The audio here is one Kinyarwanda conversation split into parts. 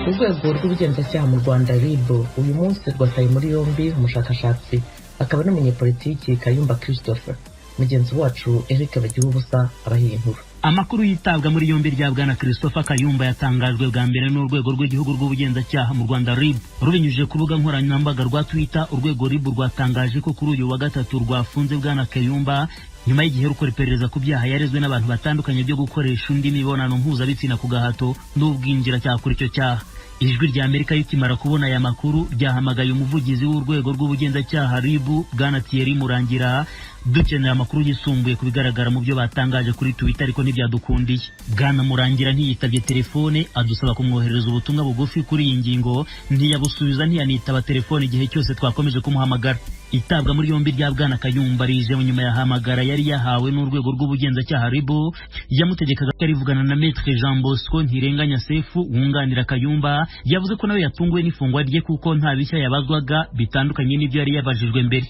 urwego rw'ubugenzacyaha mu Rwanda RIB uyu munsi rwataye muri yombi umushakashatsi akaba n'umunyepolitiki Kayumba Christopher. Mugenzi wacu Eric Bagirubusa abahiye inkuru. Amakuru yitabwa muri yombi rya bwana Christopher Kayumba yatangajwe bwa mbere n'urwego rw'igihugu rw'ubugenzacyaha mu Rwanda RIB rubinyujije ku rubuga nkoranyambaga rwa Twitter. Urwego RIB rwatangaje ko kuri uyu wa gatatu rwafunze bwana Kayumba nyuma y'igihe rukora iperereza ku byaha yarezwe n'abantu batandukanye byo gukoresha undi mibonano mpuzabitsina ku gahato n'ubwinjiracyaha kuri icyo cyaha. Ijwi rya Amerika rikimara kubona aya makuru ryahamagaye umuvugizi w'urwego rw'ubugenzacyaha RIB bwana Thierry Murangira dukeneye amakuru yisumbuye ku bigaragara mu byo batangaje kuri Twitter, ariko ntibyadukundiye. Bwana Murangira ntiyitabye telefone, adusaba kumwoherereza ubutumwa bugufi kuri iyi ngingo, ntiyabusubiza ntiyanitaba telefone igihe cyose twakomeje kumuhamagara. Itabwa muri yombi rya bwana Kayumba rije nyuma yahamagara yari yahawe n'urwego rw'ubugenzacyaha RIB yamutegekaga ko arivugana na Maître Jean Bosco Ntirenganya Sefu wunganira Kayumba. Yavuze ko nawe yatunguwe n'ifungwa rye kuko nta bishya yabazwaga bitandukanye n'ibyo yari yabajijwe mbere.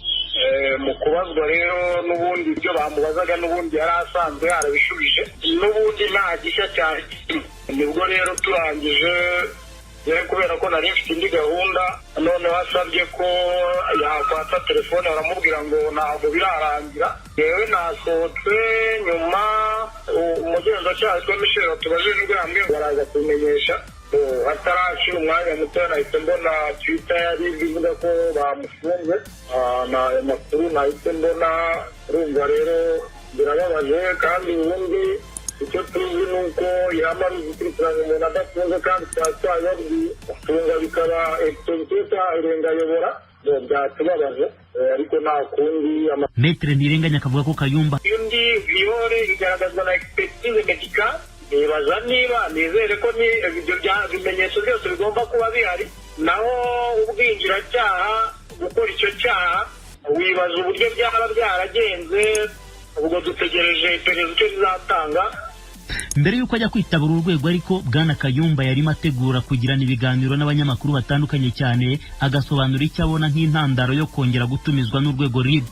Mu kubazwa rero n'ubundi ibyo bamubazaga n'ubundi yari asanzwe yarabishubije, n'ubundi nta gishya cyane. Nibwo rero turangije kubera ko nari mfite indi gahunda, noneho asabye ko yakwata telefone baramubwira ngo ntabwo birarangira. Yewe nasohotse nyuma umugenzacyaha witwa Michel tubajijwe hamwe baraza kumenyesha hatarashira umwanya muto nahise mbona Twitter yari ivuga ko bamufunze. Amakuru nahise mbona, urumva rero birababaje, kandi ubundi icyo tuzi ni uko yamara gukurikirana umuntu adafunze kandi twayabwiye gufunga bikaba ekitogiteta irengayobora byatubabaje, ariko nta kundi. Maître Ntirenganya akavuga ko Kayumba undi viyore igaragazwa na expertise medical. Nibaza niba nizere ko ni ibyo bimenyetso byose bigomba kuba bihari, naho ubwinjiracyaha gukora icyo cyaha wibaza uburyo byaba byaragenze. Ubwo dutegereje iperereza icyo rizatanga. Mbere y'uko ajya kwitabura urwego ariko bwana Kayumba yarimo ategura kugirana ibiganiro n'abanyamakuru batandukanye cyane, agasobanura icyo abona nk'intandaro yo kongera gutumizwa n'urwego RIB.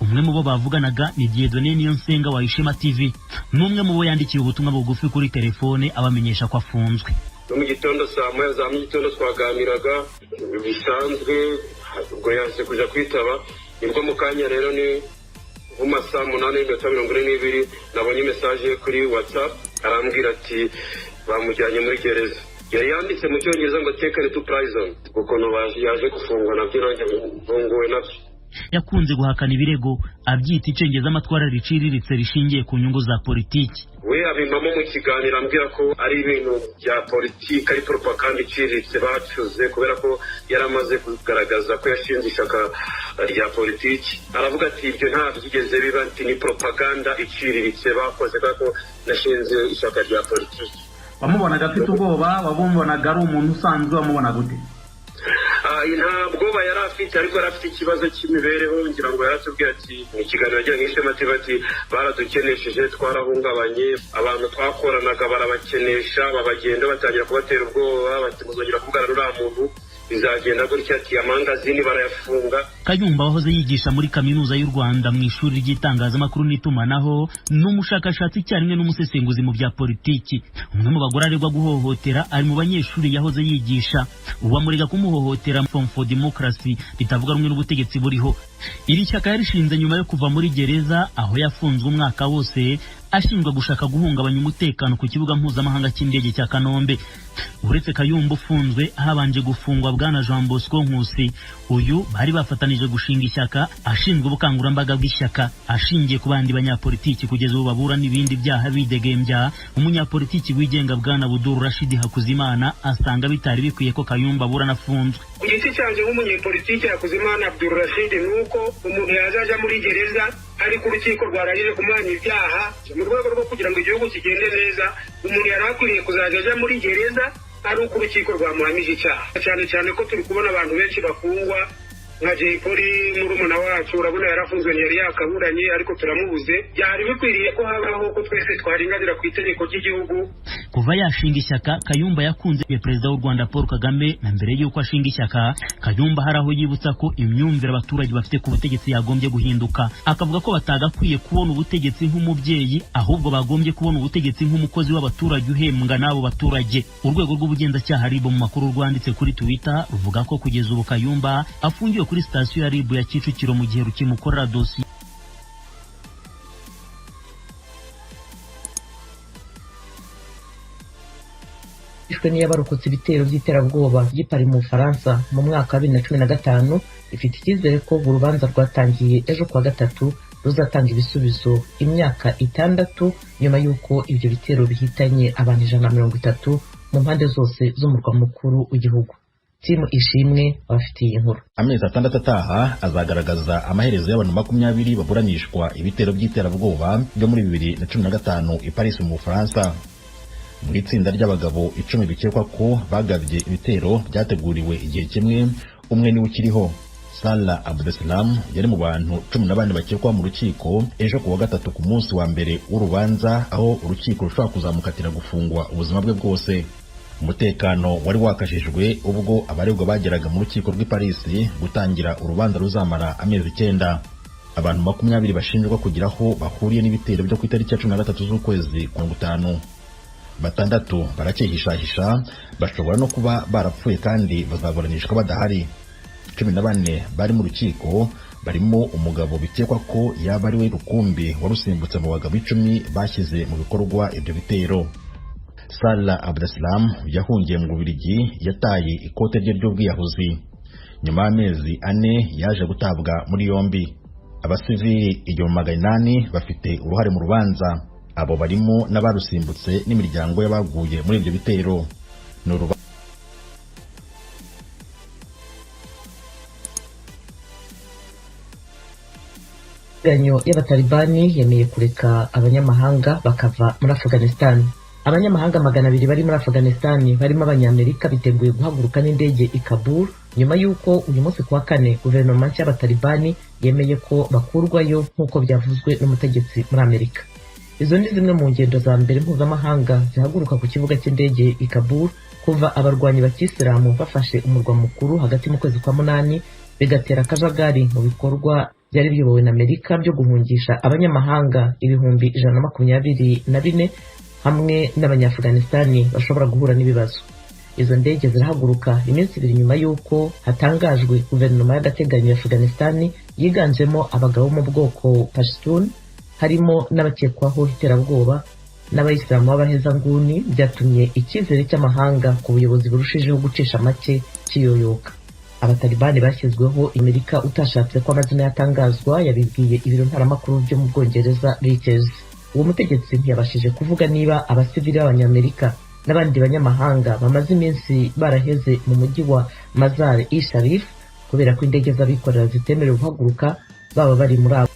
Umwe mu bo bavuganaga ni Dieudonné Niyonsenga wa Ishema TV, n'umwe mu bo yandikiye ubutumwa bugufi kuri telefone abamenyesha ko afunzwe. Mu gitondo saa moya za mu gitondo twaganiraga bisanzwe, ubwo yanse kuja kwitaba, nibwo mu kanya rero ni mu saa 8:42 nabonye message kuri WhatsApp arambwira ati bamujyanye muri gereza. Yari yanditse mu cyongereza ngo taken to prison, kuko no yaje gufungwa nabyo nanjye ntunguwe nabyo. Yakunze guhakana ibirego abyita icengezamatwara riciriritse rishingiye ku nyungu za politiki. We abimamo mu kiganiro ambwira ko ari ibintu bya politiki, ari propaganda iciriritse bacuze, kubera ko yaramaze kugaragaza ko yashinze ishyaka rya politiki. Aravuga ati ibyo nta byigeze biba, ati ni propaganda iciriritse bakoze ko nashinze ishyaka rya politiki. Wamubonaga afite ubwoba? Wamubonaga ari umuntu usanzwe? Wamubona gute? Ntabwo yari afite, ariko yari afite ikibazo cy'imibereho. Ngira ngo yaratubwiye ati mu kiganiro yagiranye n'Ishema TV ati baradukenesheje, twarahungabanye, abantu twakoranaga barabakenesha, babagenda batangira kubatera ubwoba, bati muzongera kuvugana n'uriya muntu bizagenda gutya, ati amangazini barayafunga. Kayumba wahoze yigisha muri Kaminuza y'u Rwanda mu ishuri ry'itangazamakuru n'itumanaho, n'umushakashatsi icyarimwe n'umusesenguzi mu bya politiki. Umwe mu bagore aregwa guhohotera ari mu banyeshuri yahoze yigisha. Uwamurega kumuhohotera Forum for Democracy ritavuga rumwe n'ubutegetsi buriho. Iri shyaka yarishinze nyuma yo kuva muri gereza, aho yafunzwe umwaka wose ashinjwa gushaka guhungabanya umutekano ku kibuga mpuzamahanga cy'indege cya Kanombe. Uretse Kayumba ufunzwe, habanje gufungwa bwana Jean Bosco Nkusi. Uyu bari bafatanije gushinga ishyaka, ashinzwe ubukangurambaga bw'ishyaka ashingiye ku bandi banyapolitiki kugeza ubu babura n'ibindi byaha bidegembya. Umunyapolitiki wigenga bwana Abdul Rashid Hakuzimana asanga bitari bikwiye ko Kayumba burana afunzwe. Ku giti cyanjye nk'umunyapolitiki Hakuzimana Abdul Rashid, nuko umuntu yazaja muri gereza ariko urukiko rwarangije kumwanya ibyaha mu rwego rwo kugira ngo igihugu kigende neza. Umuntu yari akwiriye kuzajya aja muri gereza ari uko urukiko rwamuhamije icyaha, cyane cyane ko turi kubona abantu benshi bafungwa nka Jay Polly murumuna wacu urabona yarafunzwe yari yakaburanye ariko turamubuze. Byari bikwiriye ko habaho ko twese twaringanira ku itegeko ry'igihugu. Kuva yashinga ishyaka, Kayumba yakunze perezida w'u Rwanda Paul Kagame, na mbere y'uko ashinga ishyaka Kayumba hari aho yibutsa ko imyumvire abaturage bafite ku butegetsi yagombye guhinduka. Akavuga ko batagakwiye kubona ubutegetsi nk'umubyeyi, ahubwo bagombye kubona ubutegetsi nk'umukozi w'abaturage uhembwa n'abo baturage. Urwego rw'ubugenzacyaha RIB mu makuru rwanditse kuri Twitter ruvuga ko kugeza ubu Kayumba afungiwe kuri sitasiyo ya RIB ya Kicukiro mu gihe rukimukorera dosiye. ishwe niyabarokotse ibitero by'iterabwoba by'ipari mu Bufaransa mu mwaka wa 2015 ifite icyizere ko urubanza rwatangiye ejo kuwa gatatu ruzatanga ibisubizo imyaka 6 nyuma y'uko ibyo bitero bihitanye abantu 130 mu mpande zose z'umurwa mukuru w'igihugu. Timu Ishimwe abafitiye inkuru. Amezi 6 ataha azagaragaza amaherezo y'abantu 20 baburanishwa ibitero by'iterabwoba byo muri 2015 i Paris mu Bufaransa. Mu itsinda ry'abagabo 10 bikekwa ko bagabye ibitero byateguriwe igihe kimwe, umwe ni ukiriho. Salah Abdeslam yari mu bantu 14 bakekwa mu rukiko ejo kuwa gatatu ku munsi wa mbere w'urubanza, aho urukiko rushobora kuzamukatira gufungwa ubuzima bwe bwose. Umutekano wari wakashijwe ubwo abaregwa bageraga mu rukiko rw'i Paris gutangira urubanza ruzamara amezi 9. Abantu 20 bashinjwa kugiraho bahuriye n'ibitero byo ku itariki ya 13 z'ukwezi kwa 5. 6 baracyehishahisha, bashobora no kuba barapfuye kandi bazaburanishwa badahari. 14 bari mu rukiko barimo umugabo bikekwa ko yaba ari we rukumbi warusimbutse mu bagabo 10 bashyize mu bikorwa ibyo bitero. Salah Abdeslam yahungiye mu Bubiligi, yataye ikote rye ry'ubwiyahuzi. Nyuma y'amezi 4 yaje gutabwa muri yombi. Abasivili 800 bafite uruhare mu rubanza, abo barimo n'abarusimbutse n'imiryango y'abaguye muri ibyo bitero. Ganyo y'abatalibani yemeye kureka abanyamahanga bakava muri Afghanistan. Abanyamahanga 200 bari muri Afghanistan barimo abanyamerika biteguye guhaguruka n'indege i Kabul nyuma y'uko uyu munsi kuwa 4 guverinoma y'abatalibani yemeye ko bakurwayo nk'uko byavuzwe n'umutegetsi muri Amerika. Izo ni zimwe mu ngendo za mbere mpuzamahanga zihaguruka ku kibuga cy'indege i Kabul kuva abarwanyi bakisilamu bafashe umurwa mukuru hagati mu kwezi kwa 8, bigatera akajagari mu bikorwa byari biyobowe na Amerika byo guhungisha abanyamahanga 124 hamwe n'abanyafghanistani bashobora guhura n'ibibazo. Izo ndege zirahaguruka iminsi 2 nyuma y'uko hatangajwe guverinoma y'agateganyo ya Afghanistan yiganjemo abagabo mu bwoko Pashtun, harimo n'abakekwaho iterabwoba n'abayisilamu b'abahezanguni, byatumye icyizere cy'amahanga ku buyobozi burushijeho gucisha make kiyoyoka. Abatalibani bashyizweho Amerika utashatse ko amazina yatangazwa yabibwiye ibiro ntaramakuru byo mu Bwongereza Reuters. Uwo mutegetsi ntiyabashije kuvuga niba abasivili b'abanyamerika n'abandi banyamahanga bamaze iminsi baraheze mu mujyi wa Mazar-i Sharif kubera ko indege z'abikorera zitemerewe guhaguruka baba bari muri abo.